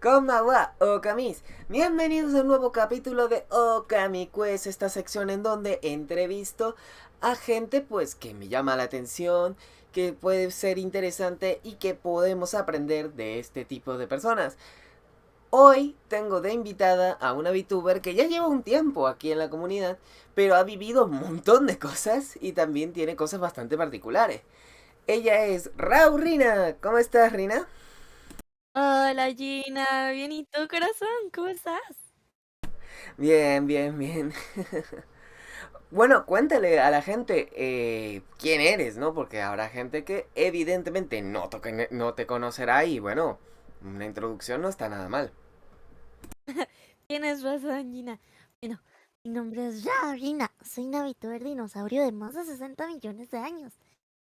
Konbanwa, Okamis. Bienvenidos a un nuevo capítulo de Okami Quest, esta sección en donde entrevisto a gente pues que me llama la atención, que puede ser interesante y que podemos aprender de este tipo de personas. Hoy tengo de invitada a una VTuber que ya lleva un tiempo aquí en la comunidad, pero ha vivido un montón de cosas y también tiene cosas bastante particulares. Ella es Rau Rina. ¿Cómo estás, Rina? Hola Gina, bien, ¿y tú, corazón? ¿Cómo estás? Bien, bien, bien. Bueno, cuéntale a la gente quién eres, ¿no? Porque habrá gente que evidentemente no te conocerá y bueno, una introducción no está nada mal. Tienes razón, Gina. Bueno, mi nombre es Gina. Soy una VTuber dinosaurio de más de 60 millones de años.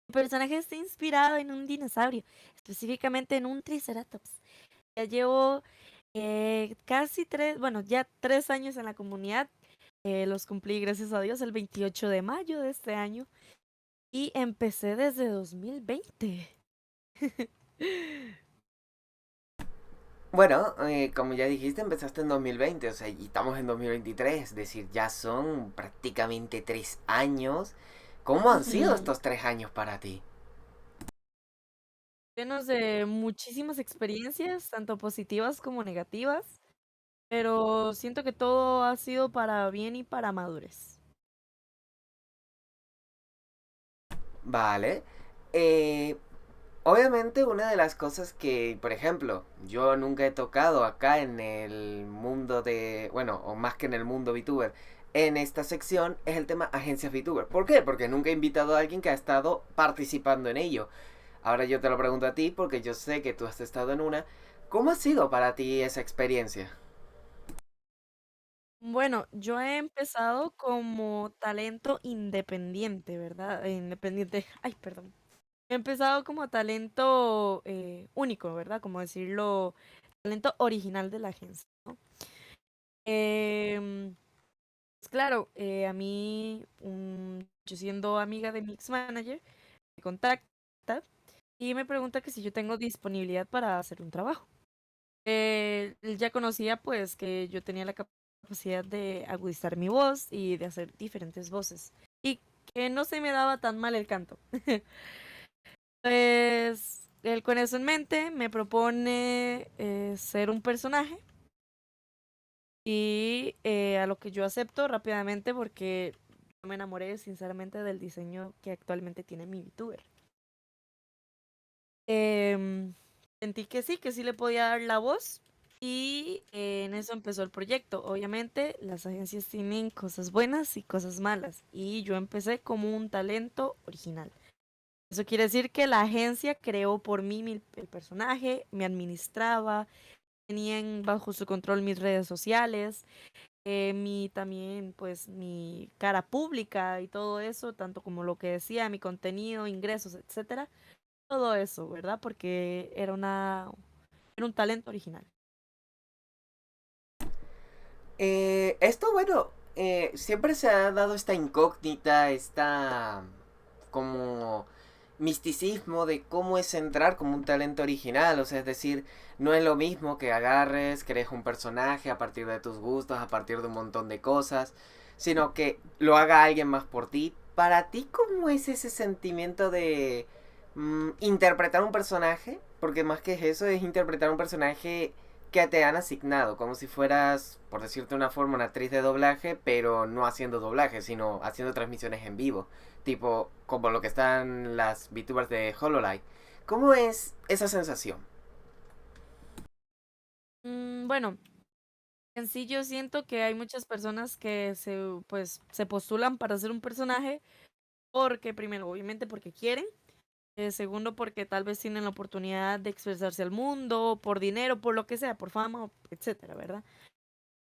Mi personaje está inspirado en un dinosaurio, específicamente en un Triceratops. Ya llevo casi bueno, ya 3 años en la comunidad. Los cumplí, gracias a Dios, el 28 de mayo de este año. Y empecé desde 2020. Bueno, como ya dijiste, empezaste en 2020, o sea, y estamos en 2023, es decir, ya son prácticamente 3 años. ¿Cómo han sido Ujú. estos 3 años para ti? Llenos de muchísimas experiencias, tanto positivas como negativas, pero siento que todo ha sido para bien y para madurez. Vale. Eh, Obviamente una de las cosas que, por ejemplo, yo nunca he tocado acá en el mundo de, bueno, o más que en el mundo VTuber, en esta sección es el tema agencias VTuber. ¿Por qué? Porque nunca he invitado a alguien que ha estado participando en ello. Ahora yo te lo pregunto a ti porque yo sé que tú has estado en una. ¿Cómo ha sido para ti esa experiencia? Bueno, yo he empezado como talento independiente, ¿verdad? Independiente, ay, perdón. He empezado como talento único, ¿verdad? Como decirlo, talento original de la agencia, ¿no? Pues claro, a mí, yo siendo amiga de mi ex manager, me contacta y me pregunta que si yo tengo disponibilidad para hacer un trabajo. Él ya conocía pues que yo tenía la capacidad de agudizar mi voz y de hacer diferentes voces y que no se me daba tan mal el canto. Pues él con eso en mente me propone ser un personaje y a lo que yo acepto rápidamente porque yo me enamoré sinceramente del diseño que actualmente tiene mi VTuber. Em, Sentí que sí le podía dar la voz y en eso empezó el proyecto. Obviamente las agencias tienen cosas buenas y cosas malas y yo empecé como un talento original. Eso quiere decir que la agencia creó por mí el personaje, me administraba, tenían bajo su control mis redes sociales, mi también pues mi cara pública y todo eso, tanto como lo que decía, mi contenido, ingresos, etcétera. Todo eso, ¿verdad? Porque era un talento original. Esto, bueno, siempre se ha dado esta incógnita, esta como misticismo de cómo es entrar como un talento original, o sea, es decir, no es lo mismo que agarres, crees un personaje a partir de tus gustos, a partir de un montón de cosas, sino que lo haga alguien más por ti. Para ti, ¿cómo es ese sentimiento de interpretar un personaje? Porque más que eso, es interpretar un personaje que te han asignado, como si fueras, por decirte una forma, una actriz de doblaje, pero no haciendo doblaje, sino haciendo transmisiones en vivo, tipo como lo que están las VTubers de Hololive. ¿Cómo es esa sensación? Bueno, en sí yo siento que hay muchas personas que se postulan para ser un personaje porque, primero, obviamente porque quieren, segundo, porque tal vez tienen la oportunidad de expresarse al mundo, por dinero, por lo que sea, por fama, etcétera, ¿verdad?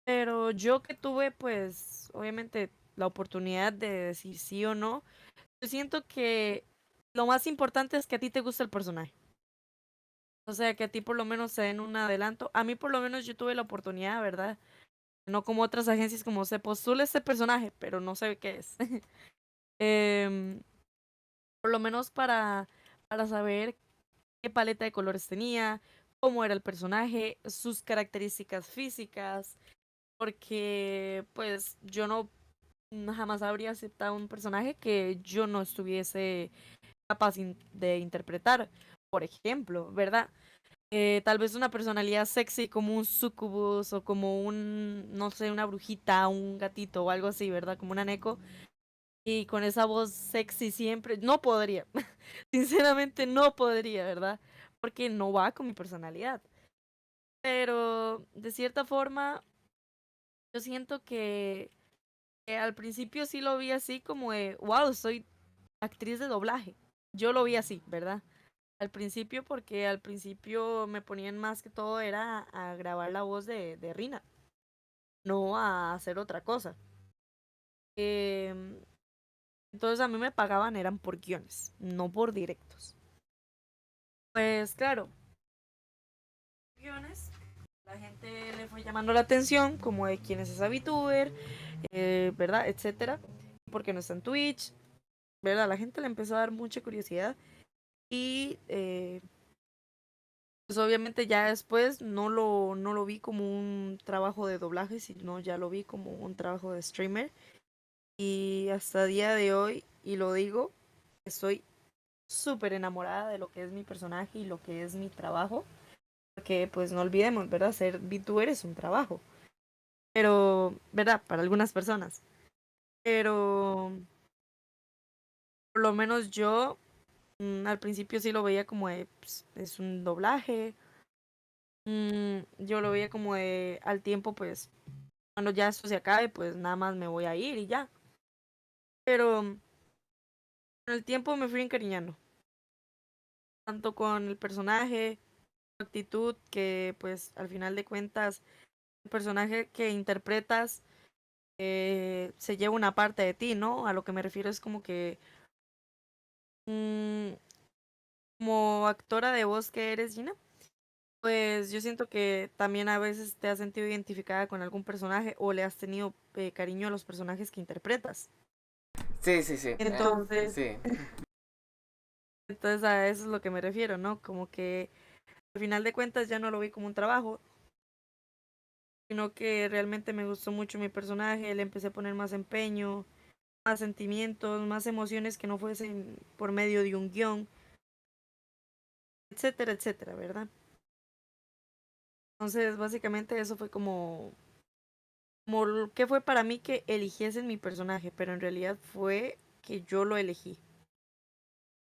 Pero yo que tuve, pues, obviamente, la oportunidad de decir sí o no, yo siento que lo más importante es que a ti te guste el personaje. O sea, que a ti por lo menos se den un adelanto. A mí por lo menos yo tuve la oportunidad, ¿verdad? No como otras agencias como se postula este personaje, pero no sé qué es. Em, por lo menos para saber qué paleta de colores tenía, cómo era el personaje, sus características físicas, porque pues yo no jamás habría aceptado un personaje que yo no estuviese capaz de interpretar. Por ejemplo, ¿verdad? Tal vez una personalidad sexy como un sucubus o como un, no sé, una brujita, un gatito o algo así, ¿verdad? Como una neko. Y con esa voz sexy siempre, no podría. Sinceramente no podría, ¿verdad? Porque no va con mi personalidad. Pero de cierta forma, yo siento que al principio sí lo vi así como de, wow, soy actriz de doblaje. Yo lo vi así, ¿verdad? Al principio, porque al principio me ponían más que todo era a grabar la voz de Rina, no a hacer otra cosa. Em, entonces a mí me pagaban eran por guiones, no por directos. Pues claro, guiones, la gente le fue llamando la atención, como de quién es esa VTuber, ¿verdad? Etcétera. ¿Por qué no está en Twitch? ¿Verdad? La gente le empezó a dar mucha curiosidad y pues obviamente ya después no lo vi como un trabajo de doblaje, sino ya lo vi como un trabajo de streamer. Y hasta día de hoy, y lo digo, estoy súper enamorada de lo que es mi personaje y lo que es mi trabajo. Porque pues no olvidemos, ¿verdad? Ser VTuber es un trabajo. Pero, ¿verdad? Para algunas personas. Pero, por lo menos yo al principio sí lo veía como de, pues, es un doblaje. Yo lo veía como de, al tiempo, pues, cuando ya esto se acabe, pues nada más me voy a ir y ya. Pero con el tiempo me fui encariñando, tanto con el personaje, su actitud, que pues al final de cuentas, el personaje que interpretas se lleva una parte de ti, ¿no? A lo que me refiero es como que mm, como actora de voz que eres, Gina, pues yo siento que también a veces te has sentido identificada con algún personaje o le has tenido cariño a los personajes que interpretas. Sí, sí, sí. Entonces, Sí. entonces a eso es lo que me refiero, ¿no? Como que al final de cuentas ya no lo vi como un trabajo, sino que realmente me gustó mucho mi personaje, le empecé a poner más empeño, más sentimientos, más emociones que no fuesen por medio de un guión, etcétera, etcétera, ¿verdad? Entonces, básicamente eso fue como que fue para mí que eligiesen mi personaje, pero en realidad fue que yo lo elegí,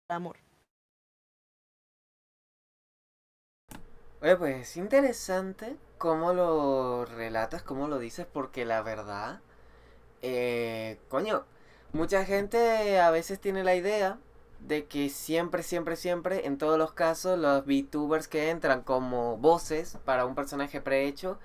por amor. Oye, pues es interesante cómo lo relatas, cómo lo dices, porque la verdad, coño, mucha gente a veces tiene la idea de que siempre, siempre, siempre, en todos los casos, los VTubers que entran como voces para un personaje prehecho,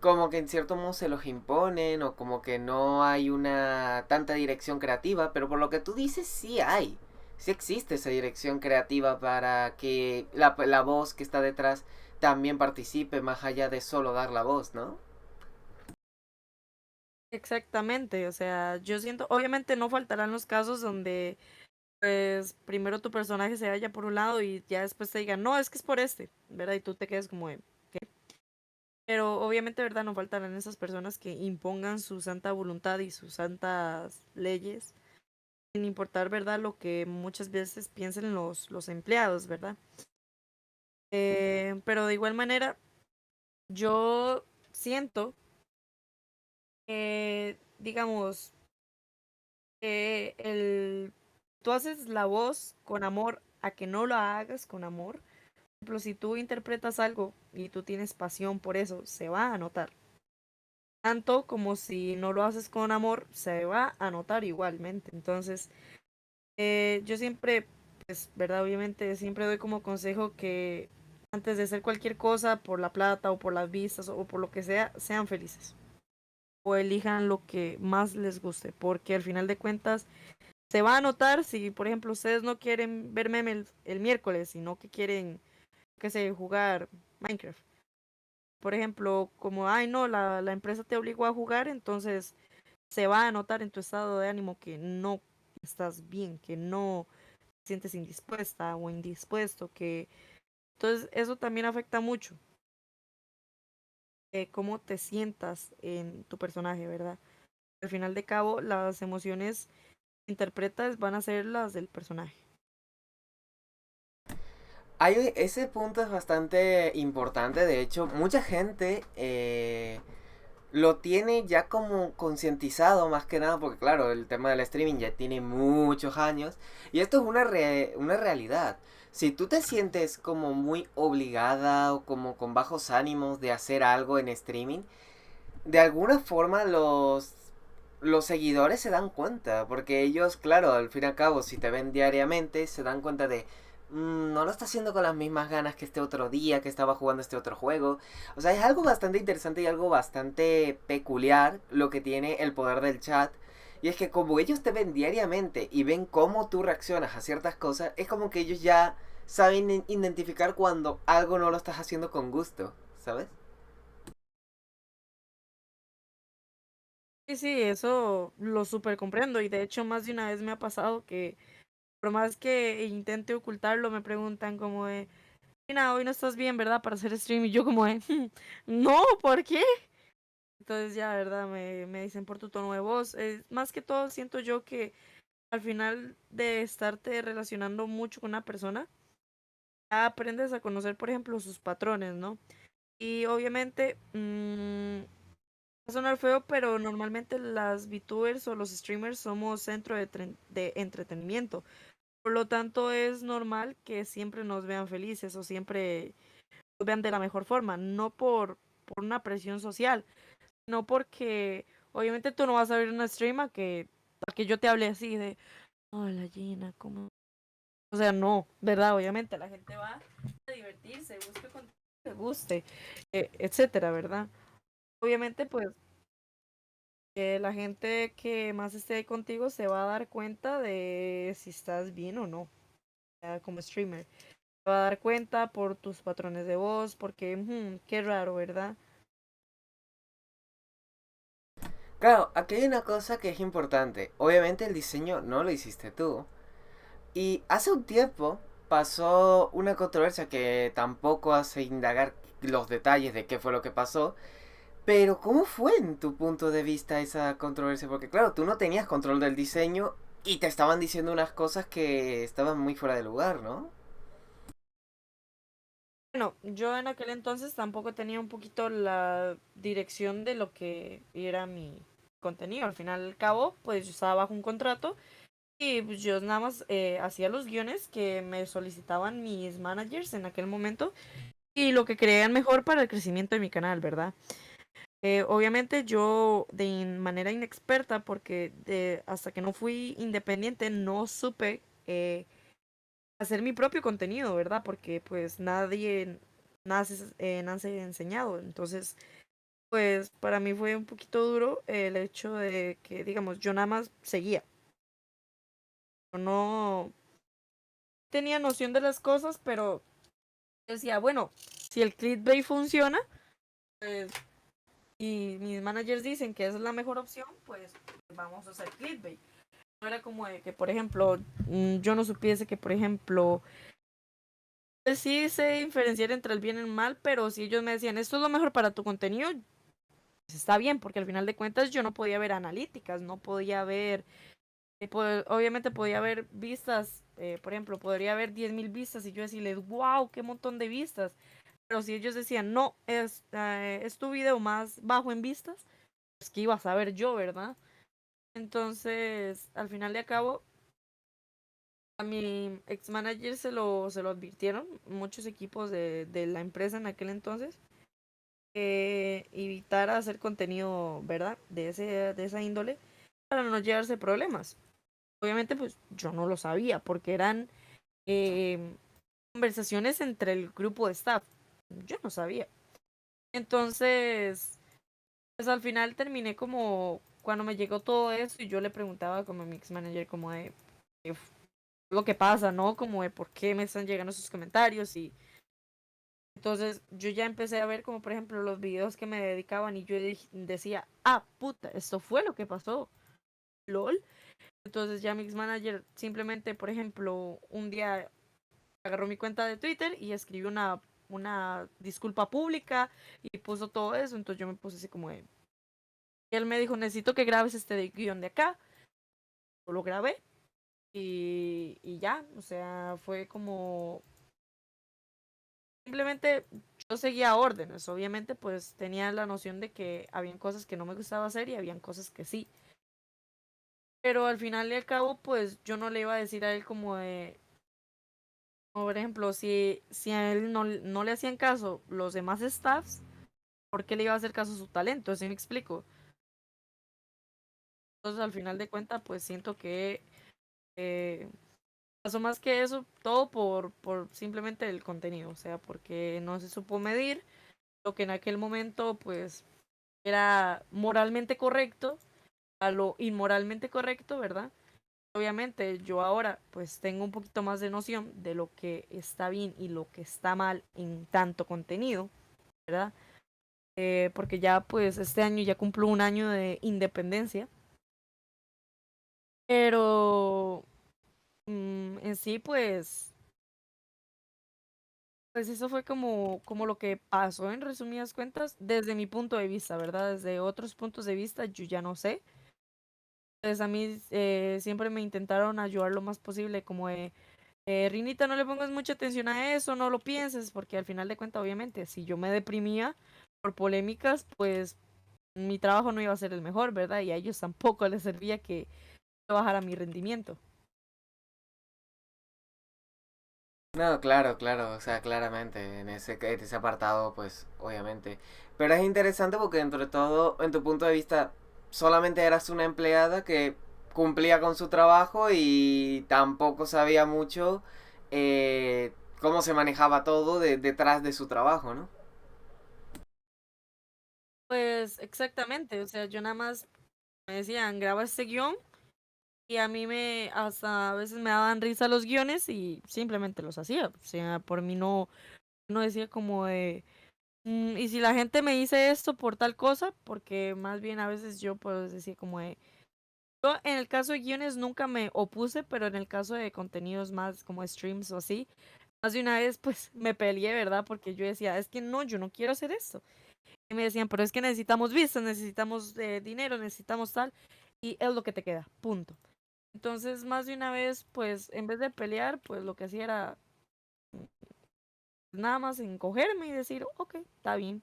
como que en cierto modo se los imponen o como que no hay una tanta dirección creativa, pero por lo que tú dices sí hay. Sí existe esa dirección creativa para que la voz que está detrás también participe más allá de solo dar la voz, ¿no? Exactamente, o sea, yo siento, obviamente no faltarán los casos donde pues primero tu personaje se vaya por un lado y ya después te digan, no, es que es por este, ¿verdad? Y tú te quedes como de, ¿qué? Pero obviamente, ¿verdad? No faltarán esas personas que impongan su santa voluntad y sus santas leyes, sin importar, ¿verdad? Lo que muchas veces piensen los empleados, ¿verdad? Pero de igual manera, yo siento que, digamos, tú haces la voz con amor a que no lo hagas con amor. Por ejemplo, si tú interpretas algo y tú tienes pasión por eso, se va a notar. Tanto como si no lo haces con amor, se va a notar igualmente. Entonces, yo siempre, pues, ¿verdad? Obviamente, siempre doy como consejo que antes de hacer cualquier cosa, por la plata o por las vistas o por lo que sea, sean felices. O elijan lo que más les guste, porque al final de cuentas se va a notar si, por ejemplo, ustedes no quieren ver meme el miércoles, sino que quieren, qué sé, jugar Minecraft. Por ejemplo, como, ay, no, la empresa te obligó a jugar, entonces se va a notar en tu estado de ánimo que no estás bien, que no te sientes indispuesta o indispuesto, que Entonces, eso también afecta mucho cómo te sientas en tu personaje, ¿verdad? Al final de cabo, las emociones que interpretas van a ser las del personaje. Ese punto es bastante importante, de hecho, mucha gente lo tiene ya como concientizado más que nada, porque claro, el tema del streaming ya tiene muchos años, y esto es una realidad. Si tú te sientes como muy obligada o como con bajos ánimos de hacer algo en streaming, de alguna forma los seguidores se dan cuenta, porque ellos, claro, al fin y al cabo, si te ven diariamente, se dan cuenta de, no lo está haciendo con las mismas ganas que este otro día que estaba jugando este otro juego. O sea, es algo bastante interesante y algo bastante peculiar lo que tiene el poder del chat. Y es que como ellos te ven diariamente y ven cómo tú reaccionas a ciertas cosas, es como que ellos ya saben identificar cuando algo no lo estás haciendo con gusto, ¿sabes? Sí, sí, eso lo súper comprendo y de hecho más de una vez me ha pasado que por más que intente ocultarlo me preguntan como de, Mira, hoy no estás bien, ¿verdad? Para hacer stream y yo como de, no, ¿por qué? Entonces ya, ¿verdad? Me dicen por tu tono de voz. Más que todo siento yo que al final de estarte relacionando mucho con una persona, ya aprendes a conocer, por ejemplo, sus patrones, ¿no? Y obviamente, va a sonar feo, pero normalmente las VTubers o los streamers somos centro de entretenimiento. Por lo tanto, es normal que siempre nos vean felices o siempre nos vean de la mejor forma, no por una presión social, no porque obviamente tú no vas a ver una stream a que yo te hable así de, hola Gina, ¿cómo? O sea, no, ¿verdad? Obviamente la gente va a divertirse, busque contenido que le guste, etcétera, ¿verdad? Obviamente, pues la gente que más esté ahí contigo se va a dar cuenta de si estás bien o no, como streamer. Se va a dar cuenta por tus patrones de voz, porque qué raro, ¿verdad? Claro, aquí hay una cosa que es importante. Obviamente el diseño no lo hiciste tú. Y hace un tiempo pasó una controversia que tampoco hace indagar los detalles de qué fue lo que pasó. Pero ¿cómo fue en tu punto de vista esa controversia? Porque claro, tú no tenías control del diseño y te estaban diciendo unas cosas que estaban muy fuera de lugar, ¿no? Bueno, yo en aquel entonces tampoco tenía un poquito la dirección de lo que era mi contenido. Al final y al cabo, pues yo estaba bajo un contrato y pues, yo nada más hacía los guiones que me solicitaban mis managers en aquel momento y lo que creían mejor para el crecimiento de mi canal, ¿verdad? Obviamente yo manera inexperta, porque hasta que no fui independiente no supe hacer mi propio contenido, ¿verdad? Porque pues nadie nace enseñado. Entonces, pues para mí fue un poquito duro el hecho de que, digamos, yo nada más seguía. Yo no tenía noción de las cosas, pero decía, bueno, si el clickbait funciona, pues, y mis managers dicen que esa es la mejor opción, pues vamos a hacer clickbait. No era como de que, por ejemplo, yo no supiese que, por ejemplo, pues sí sé diferenciar entre el bien y el mal, pero si ellos me decían, esto es lo mejor para tu contenido, pues está bien, porque al final de cuentas yo no podía ver analíticas, no podía ver, obviamente podía ver vistas, por ejemplo, podría haber 10.000 vistas y yo decirles, wow, qué montón de vistas. Pero si ellos decían, no, es tu video más bajo en vistas, pues que iba a saber yo, ¿verdad? Entonces, al final de cabo, a mi ex manager se lo advirtieron muchos equipos de la empresa en aquel entonces, que evitara hacer contenido, ¿verdad? De esa índole para no llevarse problemas. Obviamente, pues yo no lo sabía porque eran eh, conversaciones entre el grupo de staff. Yo no sabía. Entonces, pues al final terminé como cuando me llegó todo eso y yo le preguntaba como a mi ex manager como de qué fue lo que pasa, ¿no? Como de por qué me están llegando esos comentarios y entonces yo ya empecé a ver como por ejemplo los videos que me dedicaban y yo decía, ah, puta, esto fue lo que pasó, lol. Entonces ya Mix Manager simplemente, por ejemplo, un día agarró mi cuenta de Twitter y escribió una disculpa pública y puso todo eso. Entonces yo me puse así como de... Y él me dijo, necesito que grabes este guión de acá. Yo lo grabé y ya, o sea, fue como... Simplemente yo seguía órdenes. Obviamente pues tenía la noción de que habían cosas que no me gustaba hacer y habían cosas que sí. Pero al final y al cabo, pues yo no le iba a decir a él como de, por ejemplo, si a él no le hacían caso los demás staffs, ¿por qué le iba a hacer caso a su talento? ¿Sí me explico? Entonces al final de cuentas, pues siento que eh, pasó más que eso, todo por simplemente el contenido, o sea, porque no se supo medir lo que en aquel momento, pues, era moralmente correcto a lo inmoralmente correcto, ¿verdad? Obviamente yo ahora pues tengo un poquito más de noción de lo que está bien y lo que está mal en tanto contenido, ¿verdad? Porque ya pues este año ya cumplo un año de independencia, pero en sí pues eso fue como lo que pasó en resumidas cuentas desde mi punto de vista, ¿verdad? Desde otros puntos de vista yo ya no sé. Entonces a mí siempre me intentaron ayudar lo más posible como de Rinita, no le pongas mucha atención a eso, no lo pienses, porque al final de cuentas, obviamente, si yo me deprimía por polémicas, pues mi trabajo no iba a ser el mejor, ¿verdad? Y a ellos tampoco les servía que yo bajara mi rendimiento. No, claro, claro, o sea, claramente, en ese apartado, pues, obviamente. Pero es interesante porque dentro de todo, en tu punto de vista, solamente eras una empleada que cumplía con su trabajo y tampoco sabía mucho cómo se manejaba todo detrás de su trabajo, ¿no? Pues exactamente, o sea, yo nada más me decían, graba este guión y a mí hasta a veces me daban risa los guiones y simplemente los hacía. O sea, por mí no decía como de... y si la gente me dice esto por tal cosa, porque más bien a veces yo pues decía como de, yo en el caso de guiones nunca me opuse, pero en el caso de contenidos más como streams o así, más de una vez pues me peleé, ¿verdad? Porque yo decía, es que no, yo no quiero hacer esto. Y me decían, pero es que necesitamos vistas, necesitamos dinero, necesitamos tal, y es lo que te queda, punto. Entonces, más de una vez, pues en vez de pelear, pues lo que hacía era nada más encogerme y decir, ok, está bien.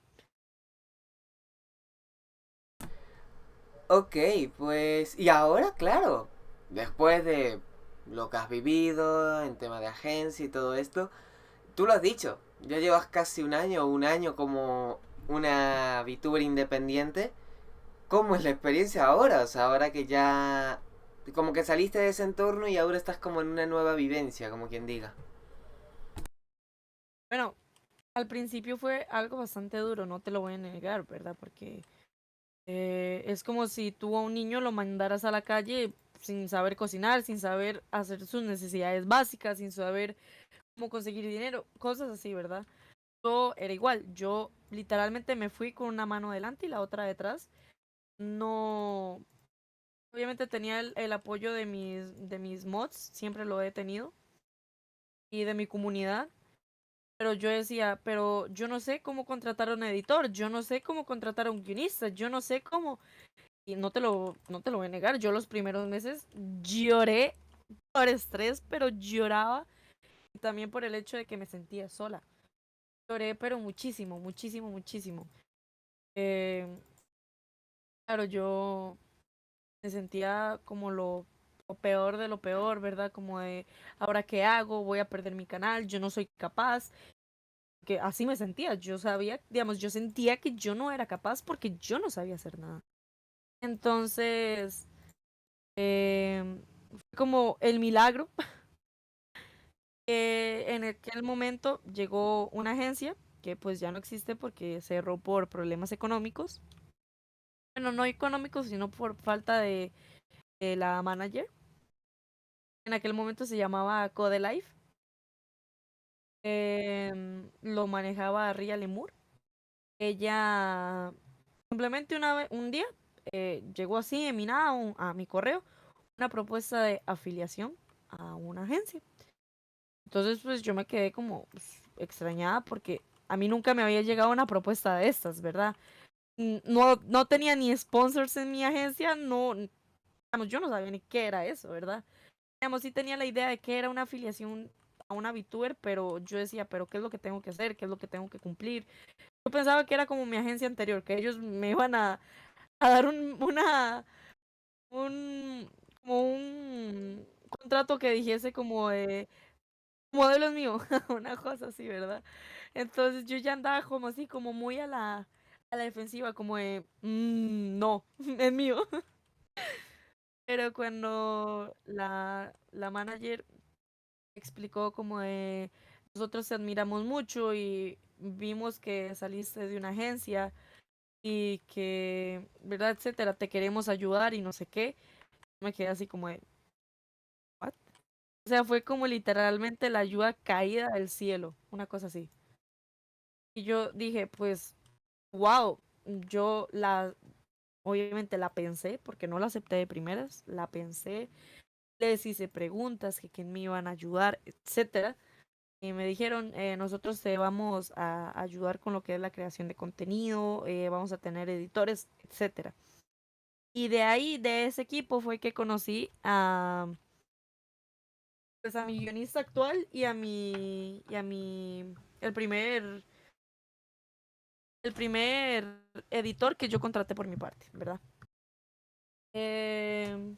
Ok, pues, y ahora, claro, después de lo que has vivido en tema de agencia y todo esto, tú lo has dicho, ya llevas casi un año como una VTuber independiente. ¿Cómo es la experiencia ahora? O sea, ahora que ya como que saliste de ese entorno y ahora estás como en una nueva vivencia, como quien diga. Bueno, al principio fue algo bastante duro, no te lo voy a negar, ¿verdad? Porque es como si tú a un niño lo mandaras a la calle sin saber cocinar, sin saber hacer sus necesidades básicas, sin saber cómo conseguir dinero, cosas así, ¿verdad? Yo era igual, yo literalmente me fui con una mano delante y la otra detrás. No, obviamente tenía el apoyo de mis mods, siempre lo he tenido, y de mi comunidad. Pero yo decía, pero yo no sé cómo contratar a un editor, yo no sé cómo contratar a un guionista, yo no sé cómo. Y no te lo voy a negar, yo los primeros meses lloré por estrés, pero lloraba y también por el hecho de que me sentía sola. Lloré, pero muchísimo, muchísimo, muchísimo. Eh, claro, yo me sentía como lo peor de lo peor, ¿verdad? Como de, ¿ahora qué hago? Voy a perder mi canal, yo no soy capaz. Que así me sentía, yo sabía, digamos, yo sentía que yo no era capaz porque yo no sabía hacer nada. Entonces, fue como el milagro que en aquel momento llegó una agencia que pues ya no existe porque cerró por problemas económicos. Bueno, no económicos, sino por falta de la manager. En aquel momento se llamaba Code Life. Lo manejaba Ria Lemur. Ella simplemente un día llegó así en mi nada a mi correo una propuesta de afiliación a una agencia. Entonces, pues yo me quedé como pues, extrañada porque a mí nunca me había llegado una propuesta de estas, ¿verdad? No, no tenía ni sponsors en mi agencia, no, digamos, yo no sabía ni qué era eso, ¿verdad? Digamos, sí tenía la idea de que era una afiliación a una VTuber, pero yo decía, pero ¿qué es lo que tengo que hacer? ¿Qué es lo que tengo que cumplir? Yo pensaba que era como mi agencia anterior, que ellos me iban a dar un, como un contrato que dijese como de modelo es mío, una cosa así, ¿verdad? Entonces yo ya andaba como así, como muy a la defensiva, como de, no, es mío". Pero cuando la manager explicó como de, nosotros te admiramos mucho y vimos que saliste de una agencia y que, ¿verdad? Etcétera, te queremos ayudar y no sé qué, me quedé así como de, ¿what? O sea, fue como literalmente la ayuda caída del cielo, una cosa así. Y yo dije, pues, wow, yo obviamente la pensé, porque no la acepté de primeras, la pensé, les hice preguntas, que quién me iban a ayudar, etcétera. Y me dijeron, nosotros te vamos a ayudar con lo que es la creación de contenido, vamos a tener editores, etcétera. Y de ahí, de ese equipo, fue que conocí pues a mi guionista actual el primer editor que yo contraté por mi parte, ¿verdad? Eh,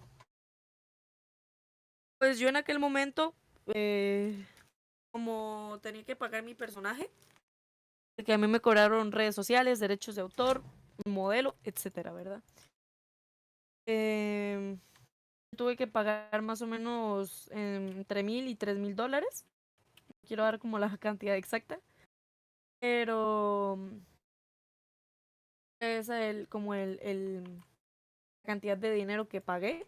pues yo en aquel momento, como tenía que pagar mi personaje, que a mí me cobraron redes sociales, derechos de autor, modelo, etcétera, ¿verdad? Eh, tuve que pagar más o menos entre $1,000 y $3,000. Quiero dar como la cantidad exacta, pero es como la cantidad de dinero que pagué.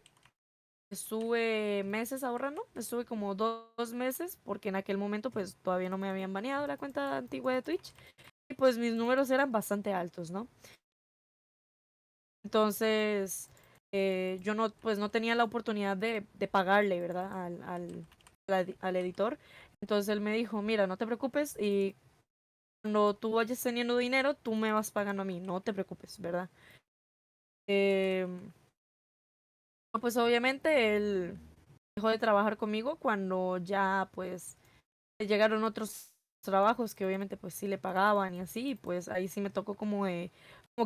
Estuve meses ahorrando, estuve como 2 meses, porque en aquel momento pues todavía no me habían baneado la cuenta antigua de Twitch y pues mis números eran bastante altos, ¿no? Entonces yo no, pues no tenía la oportunidad de pagarle, ¿verdad? Al editor. Entonces él me dijo, mira, no te preocupes y cuando tú vayas teniendo dinero, tú me vas pagando a mí, no te preocupes, ¿verdad? Em, pues obviamente él dejó de trabajar conmigo cuando ya pues llegaron otros trabajos que obviamente pues sí le pagaban y así, y pues ahí sí me tocó como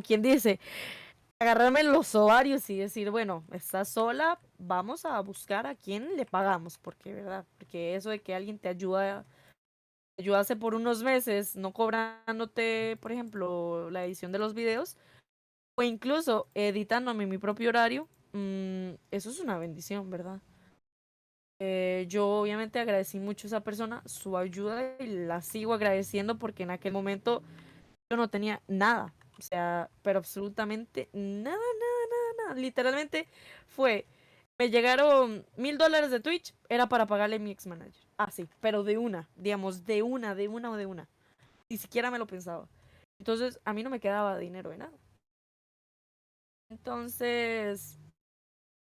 quien dice, agarrarme los ovarios y decir, bueno, estás sola, vamos a buscar a quién le pagamos, porque, ¿verdad? Porque eso de que alguien te ayudase por unos meses, no cobrándote, por ejemplo, la edición de los videos, o incluso editándome mi propio horario, eso es una bendición, ¿verdad? Yo obviamente agradecí mucho a esa persona su ayuda y la sigo agradeciendo porque en aquel momento yo no tenía nada, o sea, pero absolutamente nada, nada, nada, nada. Literalmente fue, me llegaron $1,000 de Twitch, era para pagarle a mi ex manager. Ah, sí, pero de una, digamos, de una o de una. Ni siquiera me lo pensaba. Entonces, a mí no me quedaba dinero de nada. Entonces,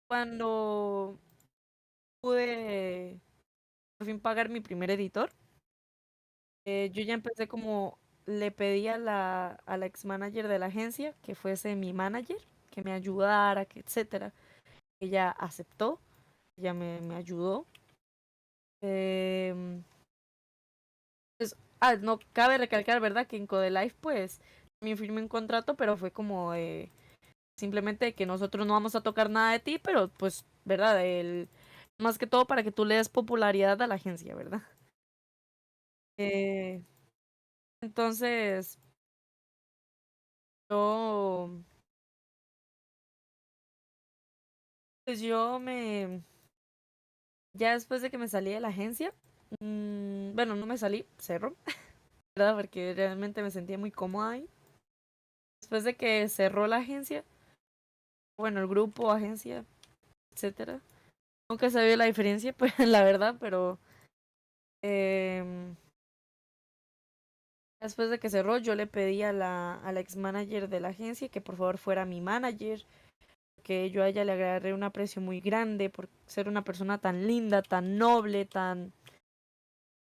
cuando pude por fin pagar mi primer editor, yo ya empecé como le pedí a la ex manager de la agencia que fuese mi manager, que me ayudara, que etcétera. Ella aceptó, ella me ayudó. Em, pues, no cabe recalcar, ¿verdad? Que en Codelife, pues, también firmé un contrato, pero fue como simplemente que nosotros no vamos a tocar nada de ti, pero pues, ¿verdad? Más que todo para que tú le des popularidad a la agencia, ¿verdad? Eh, entonces, yo, pues ya después de que me salí de la agencia, bueno, no me salí, cerró, ¿verdad? Porque realmente me sentía muy cómoda ahí. Después de que cerró la agencia, bueno, el grupo, agencia, etcétera. Nunca sabía la diferencia, pues, la verdad, pero em, después de que cerró, yo le pedí a la ex manager de la agencia que por favor fuera mi manager, que yo a ella le agarré un aprecio muy grande por ser una persona tan linda, tan noble, tan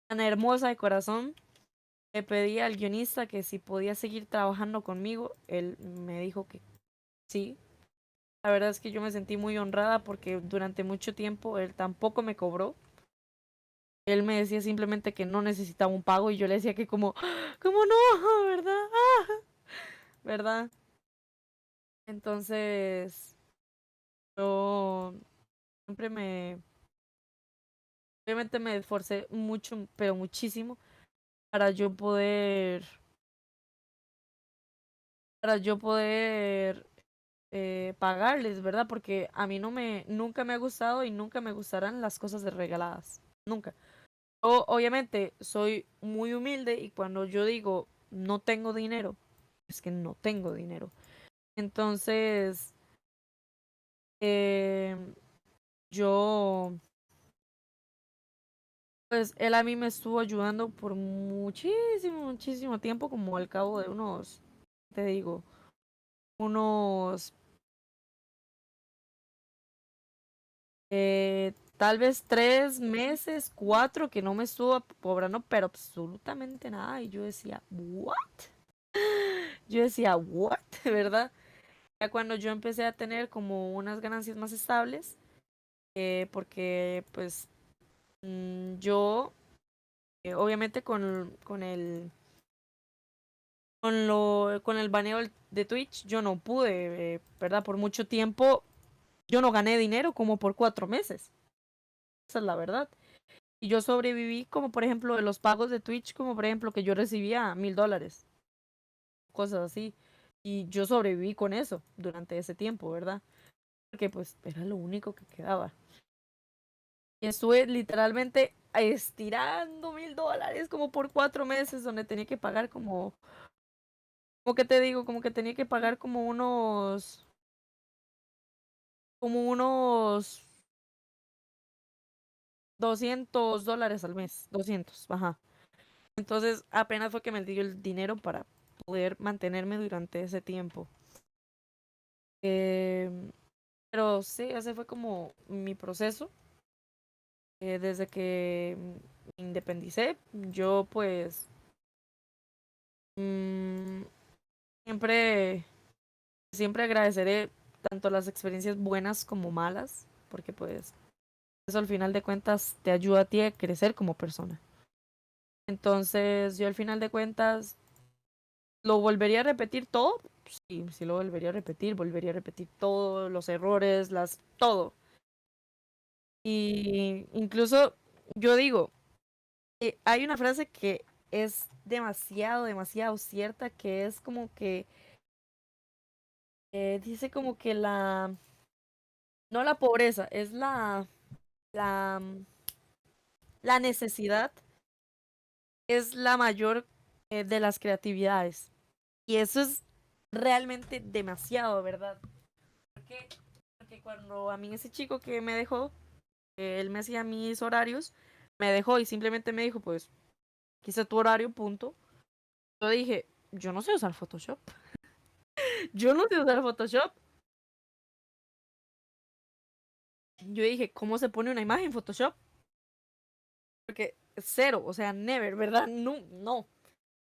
tan hermosa de corazón. Le pedí al guionista que si podía seguir trabajando conmigo. Él me dijo que sí. La verdad es que yo me sentí muy honrada porque durante mucho tiempo él tampoco me cobró. Él me decía simplemente que no necesitaba un pago y yo le decía que como, ¿cómo no? ¿Verdad? ¿Verdad? Entonces, yo siempre obviamente me esforcé mucho, pero muchísimo para yo poder, pagarles, ¿verdad? Porque a mí nunca me ha gustado y nunca me gustarán las cosas de regaladas. Nunca. Yo, obviamente, soy muy humilde y cuando yo digo no tengo dinero, es que no tengo dinero. Entonces, eh, yo, pues él a mí me estuvo ayudando por muchísimo, muchísimo tiempo, como al cabo de unos, te digo, unos, tal vez 3 meses, 4, que no me estuvo cobrando, pero absolutamente nada. Y yo decía, ¿what? Yo decía, ¿what? ¿Verdad? Ya cuando yo empecé a tener como unas ganancias más estables, porque pues yo, obviamente con el baneo de Twitch, yo no pude, ¿verdad? Por mucho tiempo, yo no gané dinero como por 4 meses. Esa es la verdad. Y yo sobreviví como por ejemplo de los pagos de Twitch, como por ejemplo que yo recibía $1000, cosas así. Y yo sobreviví con eso durante ese tiempo, ¿verdad? Porque pues era lo único que quedaba. Y estuve literalmente estirando $1000 como por 4 meses donde tenía que pagar como que te digo, como que tenía que pagar como unos $200 al mes, 200, ajá. Entonces apenas fue que me dio el dinero para poder mantenerme durante ese tiempo. Em, pero sí, ese fue como mi proceso. Desde que me independicé, yo pues mm, siempre, siempre agradeceré tanto las experiencias buenas como malas, porque pues eso al final de cuentas te ayuda a ti a crecer como persona. Entonces, yo al final de cuentas lo volvería a repetir todo. Sí, sí lo volvería a repetir todos los errores, todo. Y incluso yo digo, hay una frase que es demasiado, demasiado cierta, que es como que dice como que no la pobreza, es la, la necesidad es la mayor de las creatividades. Y eso es realmente demasiado, ¿verdad? Porque, porque cuando a mí ese chico que me dejó, él me hacía mis horarios, me dejó y simplemente me dijo, pues, quise tu horario, punto. Yo dije, yo no sé usar Photoshop. Yo no sé usar Photoshop. Yo dije, ¿cómo se pone una imagen en Photoshop? Porque cero, o sea, never, ¿verdad? No, no.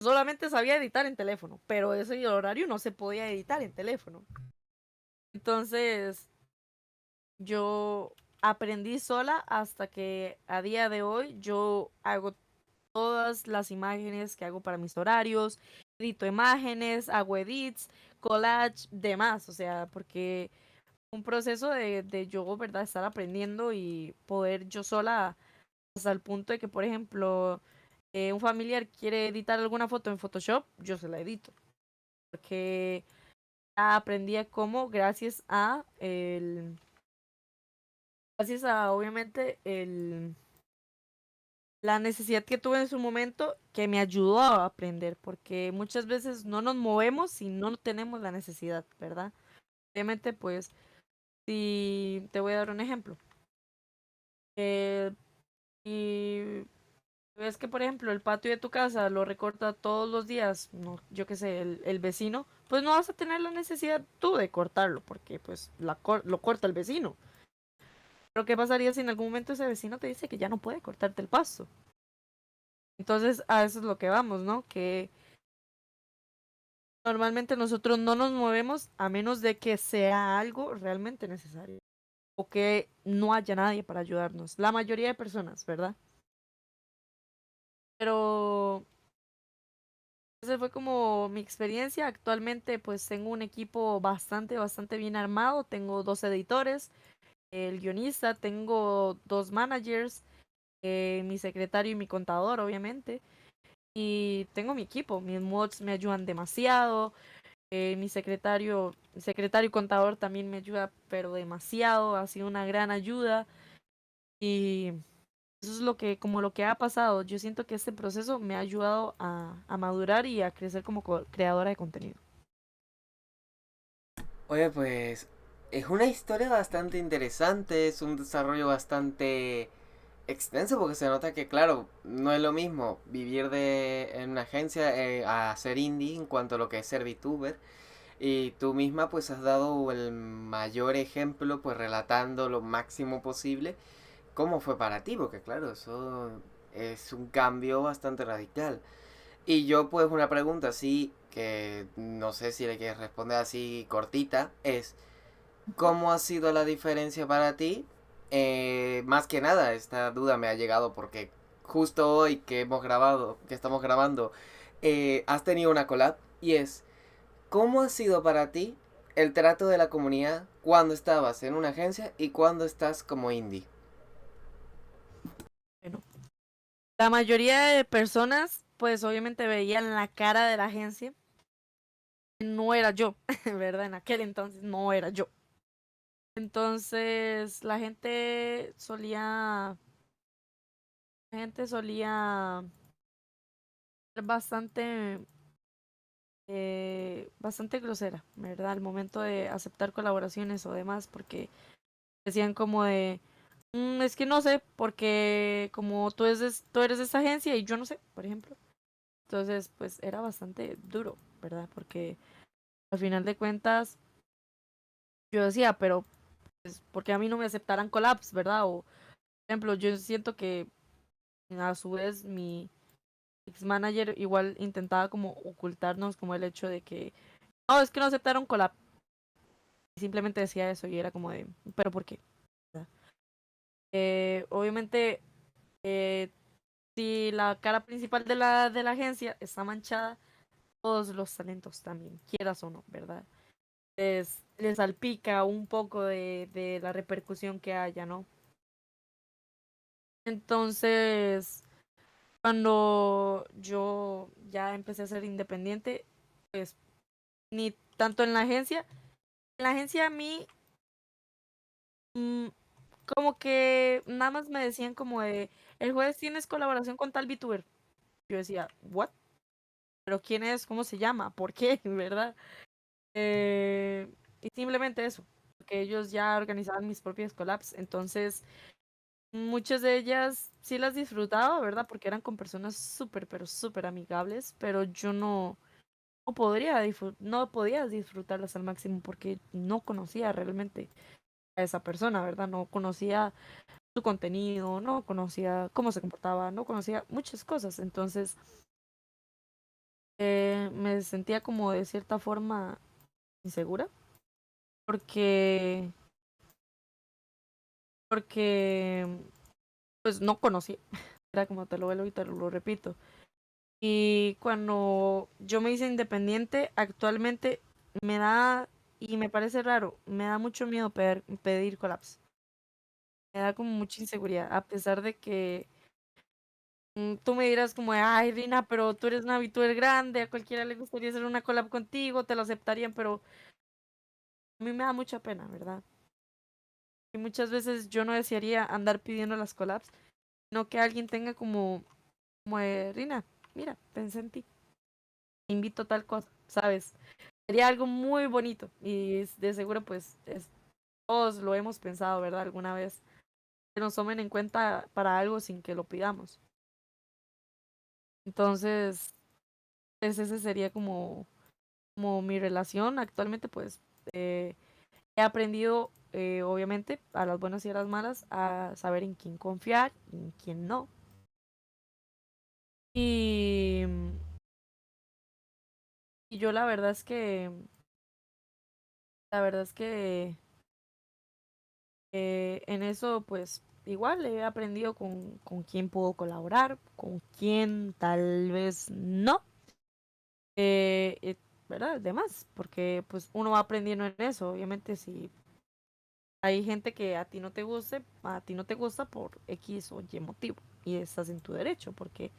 Solamente sabía editar en teléfono, pero ese horario no se podía editar en teléfono. Entonces, yo aprendí sola hasta que a día de hoy yo hago todas las imágenes que hago para mis horarios, edito imágenes, hago edits, collage, demás, o sea, porque un proceso de yo, ¿verdad? Estar aprendiendo y poder yo sola hasta el punto de que, por ejemplo, un familiar quiere editar alguna foto en Photoshop, yo se la edito, porque ya aprendí a cómo gracias a obviamente la necesidad que tuve en su momento que me ayudó a aprender, porque muchas veces no nos movemos si no tenemos la necesidad, ¿verdad? Obviamente, pues, si te voy a dar un ejemplo. Eh, y ves que, por ejemplo, el patio de tu casa lo recorta todos los días, no, yo qué sé, el vecino, pues no vas a tener la necesidad tú de cortarlo, porque pues lo corta el vecino. Pero ¿qué pasaría si en algún momento ese vecino te dice que ya no puede cortarte el pasto? Entonces, a eso es lo que vamos, ¿no? Que normalmente nosotros no nos movemos a menos de que sea algo realmente necesario o que no haya nadie para ayudarnos. La mayoría de personas, ¿verdad? Pero esa fue como mi experiencia. Actualmente pues tengo un equipo bastante bien armado. Tengo dos editores, el guionista, tengo dos managers, mi secretario y mi contador, obviamente. Y tengo mi equipo, mis mods me ayudan demasiado. Mi secretario y contador también me ayuda, pero demasiado. Ha sido una gran ayuda. Y eso es como lo que ha pasado. Yo siento que este proceso me ha ayudado a madurar y a crecer como creadora de contenido. Oye, pues es una historia bastante interesante, es un desarrollo bastante extenso porque se nota que, claro, no es lo mismo vivir en una agencia a ser indie en cuanto a lo que es ser VTuber. Y tú misma pues has dado el mayor ejemplo pues relatando lo máximo posible cómo fue para ti, porque claro, eso es un cambio bastante radical. Y yo pues una pregunta así que no sé si le quieres responder así cortita es ¿cómo ha sido la diferencia para ti? Más que nada, esta duda me ha llegado porque justo hoy que estamos grabando, has tenido una collab y es ¿cómo ha sido para ti el trato de la comunidad cuando estabas en una agencia y cuando estás como indie? Bueno, la mayoría de personas, pues obviamente veían la cara de la agencia. No era yo, ¿verdad? En aquel entonces no era yo. Entonces la gente solía ser bastante grosera, ¿verdad? Al momento de aceptar colaboraciones o demás, porque decían como de, es que no sé, porque como tú eres de esta agencia y yo no sé, por ejemplo. Entonces, pues era bastante duro, ¿verdad? Porque al final de cuentas yo decía, pero pues, porque a mí no me aceptaran collabs, ¿verdad? O, por ejemplo, yo siento que a su vez mi ex manager igual intentaba como ocultarnos como el hecho de que, no, es que no aceptaron collab. Y simplemente decía eso y era como de, pero ¿por qué? ¿Verdad? Obviamente, eh, si la cara principal de la agencia está manchada, todos los talentos también, quieras o no, ¿verdad? Les salpica un poco de la repercusión que haya, ¿no? Entonces, cuando yo ya empecé a ser independiente, pues ni tanto en la agencia a mí mm, como que nada más me decían como de, el jueves tienes colaboración con tal VTuber. Yo decía, ¿what? ¿Pero quién es? ¿Cómo se llama? ¿Por qué? ¿Verdad? Y simplemente eso, porque ellos ya organizaban mis propias collabs, entonces muchas de ellas sí las disfrutaba, ¿verdad? Porque eran con personas súper, pero súper amigables, pero yo no podía disfrutarlas al máximo porque no conocía realmente a esa persona, ¿verdad? No conocía su contenido, no conocía cómo se comportaba, no conocía muchas cosas, entonces me sentía como de cierta forma insegura porque, porque pues no conocía, era como te lo vuelvo y te lo repito. Y cuando yo me hice independiente, actualmente me da, y me parece raro, me da mucho miedo pedir collabs. Me da como mucha inseguridad, a pesar de que tú me dirás como, de, ay, Rina, pero tú eres una VTuber grande, a cualquiera le gustaría hacer una collab contigo, te lo aceptarían, pero a mí me da mucha pena, ¿verdad? Y muchas veces yo no desearía andar pidiendo las collabs, no que alguien tenga como de, Rina, mira, pensé en ti, te invito a tal cosa, ¿sabes? Sería algo muy bonito y de seguro pues todos lo hemos pensado, ¿verdad? Alguna vez que nos tomen en cuenta para algo sin que lo pidamos. Entonces, pues ese sería como mi relación. Actualmente pues eh, he aprendido, obviamente, a las buenas y a las malas, a saber en quién confiar y en quién no. Y, y yo la verdad es que en eso pues igual he aprendido con quién puedo colaborar, con quién tal vez no, eh, eh, ¿verdad? Demás, porque pues uno va aprendiendo en eso, obviamente si hay gente que a ti no te guste, a ti no te gusta por X o Y motivo y estás en tu derecho, porque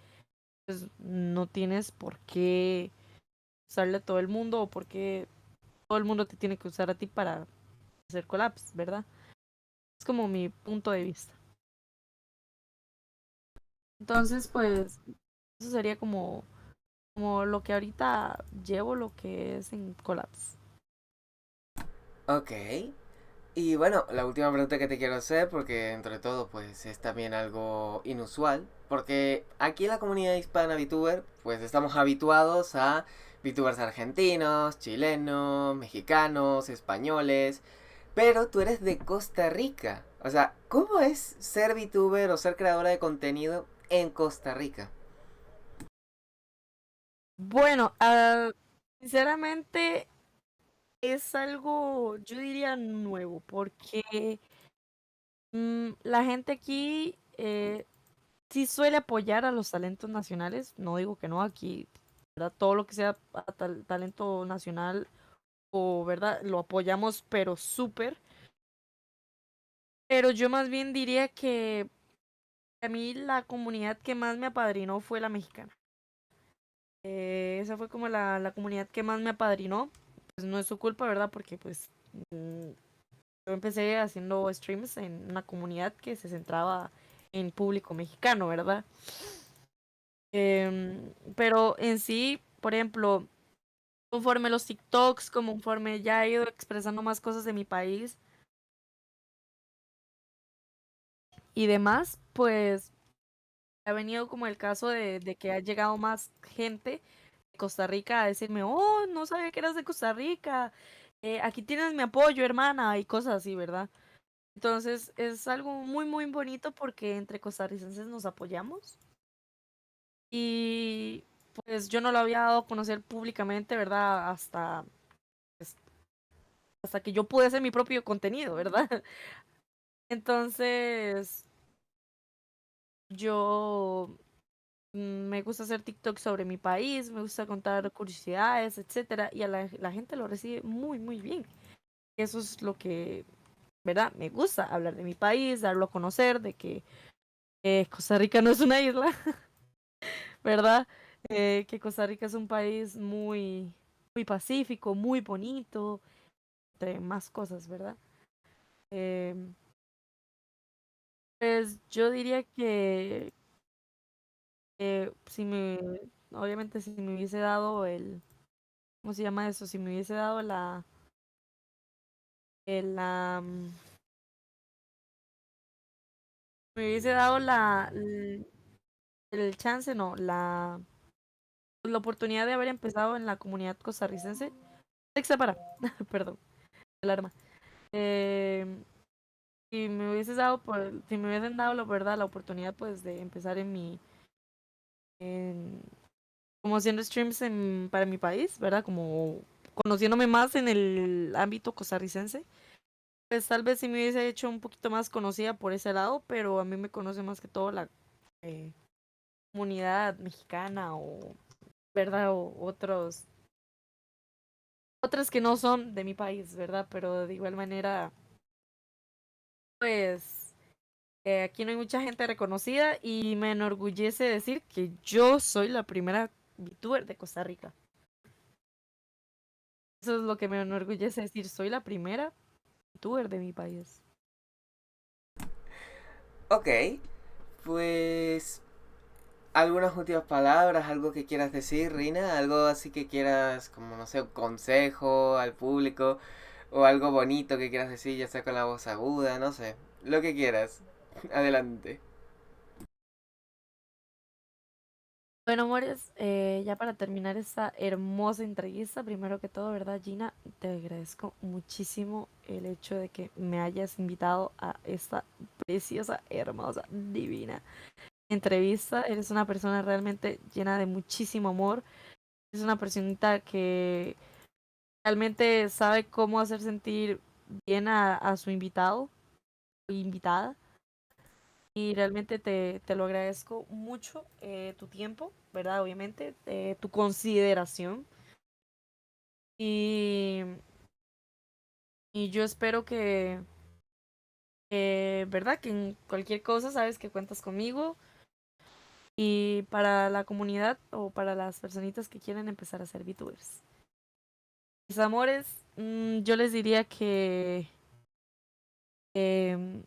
pues no tienes por qué usarle a todo el mundo o por qué todo el mundo te tiene que usar a ti para hacer collabs, ¿verdad? Es como mi punto de vista. Entonces, pues, eso sería como lo que ahorita llevo, lo que es en collabs. Ok. Y bueno, la última pregunta que te quiero hacer, porque entre todo, pues es también algo inusual, porque aquí en la comunidad hispana VTuber, pues estamos habituados a VTubers argentinos, chilenos, mexicanos, españoles, pero tú eres de Costa Rica. O sea, ¿cómo es ser VTuber o ser creadora de contenido en Costa Rica? Bueno, sinceramente es algo, yo diría nuevo, porque la gente aquí sí suele apoyar a los talentos nacionales. No digo que no, aquí, ¿verdad? Todo lo que sea talento nacional o, ¿verdad? Lo apoyamos, pero súper. Pero yo más bien diría que a mí la comunidad que más me apadrinó fue la mexicana. Esa fue como la comunidad que más me apadrinó. Pues no es su culpa, ¿verdad? Porque pues yo empecé haciendo streams en una comunidad que se centraba en público mexicano, ¿verdad? Pero en sí, por ejemplo, conforme los TikToks, conforme ya he ido expresando más cosas de mi país y demás, pues ha venido como el caso de que ha llegado más gente de Costa Rica a decirme, oh, no sabía que eras de Costa Rica, aquí tienes mi apoyo, hermana, y cosas así, ¿verdad? Entonces es algo muy, muy bonito porque entre costarricenses nos apoyamos y pues yo no lo había dado a conocer públicamente, ¿verdad? Pues, hasta que yo pude hacer mi propio contenido, ¿verdad? Entonces yo me gusta hacer TikTok sobre mi país, me gusta contar curiosidades, etcétera, y a la gente lo recibe muy, muy bien. Eso es lo que, ¿verdad? Me gusta hablar de mi país, darlo a conocer, de que Costa Rica no es una isla, ¿verdad? Que Costa Rica es un país muy, muy pacífico, muy bonito, entre más cosas, ¿verdad? Em, pues yo diría que si me, obviamente si me hubiese dado ¿cómo se llama eso? Si me hubiese dado el, la, mm, me hubiese dado el chance, no, la oportunidad de haber empezado en la comunidad costarricense. Alexa, para, perdón, alarma. Eh, si me hubiesen dado la verdad, la oportunidad pues de empezar en, como haciendo streams para mi país, ¿verdad? Como conociéndome más en el ámbito costarricense. Pues tal vez sí me hubiese hecho un poquito más conocida por ese lado, pero a mí me conoce más que todo la eh, comunidad mexicana o, ¿verdad? O otras que no son de mi país, ¿verdad? Pero de igual manera, pues aquí no hay mucha gente reconocida y me enorgullece decir que yo soy la primera VTuber de Costa Rica. Eso es lo que me enorgullece decir, soy la primera VTuber de mi país. Ok, pues algunas últimas palabras, algo que quieras decir, Rina, algo así que quieras, como no sé, un consejo al público o algo bonito que quieras decir, ya sea con la voz aguda, no sé, lo que quieras. Adelante. Bueno, amores, ya para terminar esta hermosa entrevista, primero que todo, ¿verdad, Gina? Te agradezco muchísimo el hecho de que me hayas invitado a esta preciosa, hermosa, divina entrevista. Eres una persona realmente llena de muchísimo amor. Es una personita que realmente sabe cómo hacer sentir bien a su invitado o invitada. Y realmente te lo agradezco mucho, tu tiempo, ¿verdad? Obviamente, tu consideración. Y, y yo espero ¿verdad? Que en cualquier cosa sabes que cuentas conmigo. Y para la comunidad o para las personitas que quieren empezar a ser VTubers. Mis amores, yo les diría que em,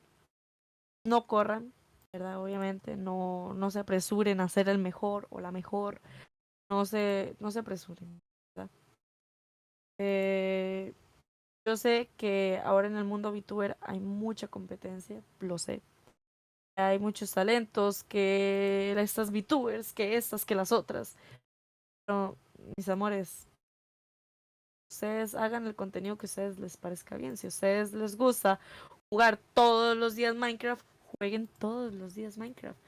no corran, ¿verdad? Obviamente, no se apresuren a ser el mejor o la mejor. No se apresuren, ¿verdad? Eh, yo sé que ahora en el mundo VTuber hay mucha competencia, lo sé. Hay muchos talentos, que estas VTubers, que estas, que las otras. Pero, mis amores, ustedes hagan el contenido que a ustedes les parezca bien. Si a ustedes les gusta jugar todos los días Minecraft, jueguen todos los días Minecraft.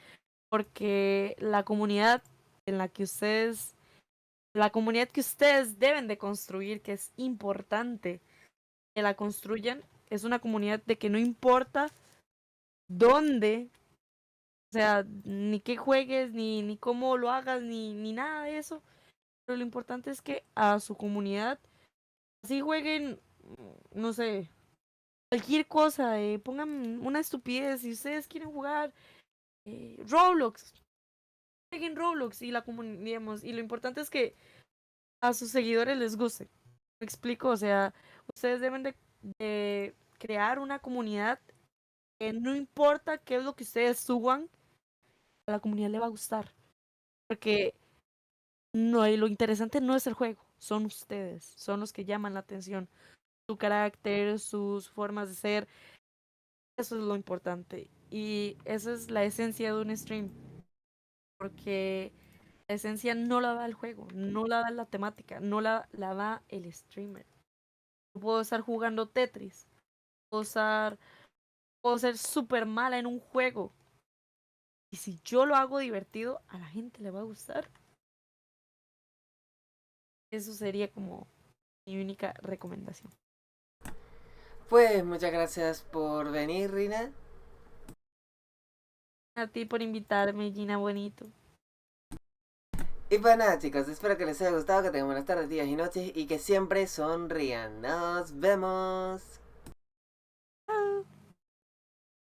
Porque la comunidad que ustedes deben de construir, que es importante que la construyan, es una comunidad de que no importa dónde, o sea, ni qué juegues, ni cómo lo hagas, ni nada de eso. Pero lo importante es que a su comunidad, así jueguen, no sé, cualquier cosa, pongan una estupidez. Si ustedes quieren jugar Roblox, jueguen Roblox y la comunidad, digamos, y lo importante es que a sus seguidores les guste. Me explico, o sea, ustedes deben de crear una comunidad que no importa qué es lo que ustedes suban, a la comunidad le va a gustar. Porque no, y lo interesante no es el juego, son ustedes, son los que llaman la atención. Su carácter, sus formas de ser, eso es lo importante. Y esa es la esencia de un stream, porque la esencia no la da el juego, no la da la temática, no la da el streamer. Yo puedo estar jugando Tetris, puedo estar, puedo ser súper mala en un juego. Y si yo lo hago divertido, a la gente le va a gustar. Eso sería como mi única recomendación. Pues muchas gracias por venir, Rina. A ti por invitarme, Gina Bonito. Y pues nada, chicos, espero que les haya gustado, que tengan buenas tardes, días y noches y que siempre sonrían. Nos vemos.